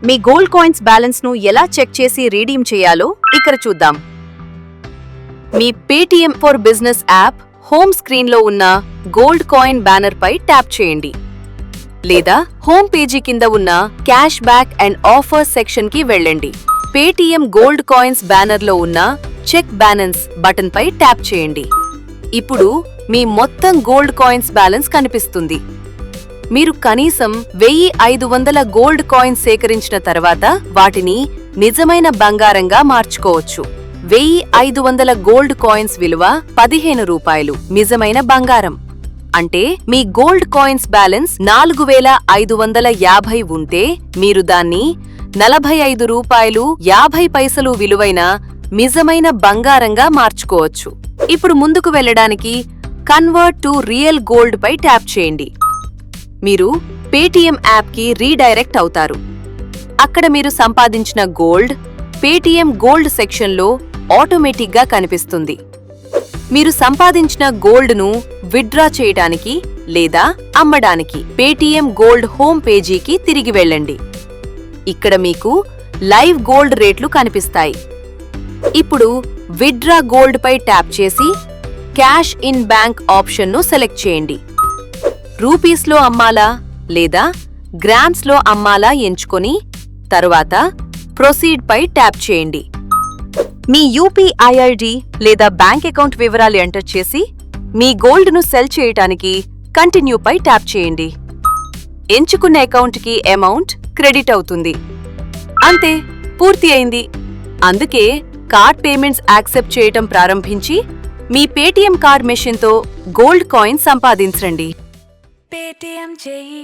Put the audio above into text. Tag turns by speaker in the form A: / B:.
A: మీ gold coins balance ను ఎలా check చేసి రీడీమ్ చేయాలో ఇక్కడ చూద్దాం. మీ Paytm for business app home screen లో ఉన్న గోల్డ్ కాయిన్ బ్యానర్ పై ట్యాప్ చేయండి, లేదా హోమ్ పేజీ కింద ఉన్న cash back and offers section కి వెళ్ళండి. పేటిఎం గోల్డ్ కాయిన్స్ బ్యానర్ లో ఉన్న చెక్ బ్యాలెన్స్ బటన్ పై ట్యాప్ చేయండి. ఇప్పుడు మీ మొత్తం గోల్డ్ కాయిన్స్ బ్యాలెన్స్ కనిపిస్తుంది. మీరు కనీసం 1500 గోల్డ్ కాయిన్స్ సేకరించిన తర్వాత వాటిని నిజమైన బంగారంగా మార్చుకోవచ్చు. 1500 గోల్డ్ కాయిన్స్ విలువ 15 రూపాయలు నిజమైన బంగారం. అంటే మీ గోల్డ్ కాయిన్స్ బ్యాలెన్స్ 4550 ఉంటే మీరు దాన్ని 45 రూపాయలు 50 పైసలు విలువైన నిజమైన బంగారంగా మార్చుకోవచ్చు. ఇప్పుడు ముందుకు వెళ్ళడానికి కన్వర్ట్ టు రియల్ గోల్డ్ పై ట్యాప్ చేయండి. మీరు పేటిఎం యాప్ కి రీడైరెక్ట్ అవుతారు. అక్కడ మీరు సంపాదించిన గోల్డ్ పేటిఎం గోల్డ్ సెక్షన్ లో ఆటోమేటిక్ గా కనిపిస్తుంది. మీరు సంపాదించిన గోల్డ్ ను విత్డ్రా చేయడానికి లేదా అమ్మడానికి పేటిఎం గోల్డ్ హోమ్ పేజీకి తిరిగి వెళ్ళండి. ఇక్కడ మీకు లైవ్ గోల్డ్ రేట్లు కనిపిస్తాయి. ఇప్పుడు విత్డ్రా గోల్డ్ పై ట్యాప్ చేసి క్యాష్ ఇన్ బ్యాంక్ ఆప్షన్ ను సెలెక్ట్ చేయండి. రూపీస్ లో అమ్మాలా లేదా గ్రామ్స్ లో అమ్మాలా ఎంచుకొని తరువాత ప్రొసీడ్ పై ట్యాప్ చేయండి. మీ యూపీఐ ఐడి లేదా బ్యాంక్ అకౌంట్ వివరాలు ఎంటర్ చేసి మీ గోల్డ్ ను సెల్ చేయటానికి కంటిన్యూ పై ట్యాప్ చేయండి. ఎంచుకున్న అకౌంట్ కి అమౌంట్ క్రెడిట్ అవుతుంది. అంతే, పూర్తి అయింది. అందుకే కార్డ్ పేమెంట్స్ యాక్సెప్ట్ చేయటం ప్రారంభించి మీ పేటిఎం కార్డ్ మెషిన్ తో గోల్డ్ కాయిన్ సంపాదించండి.
B: పేటిఎం చెయ్యి.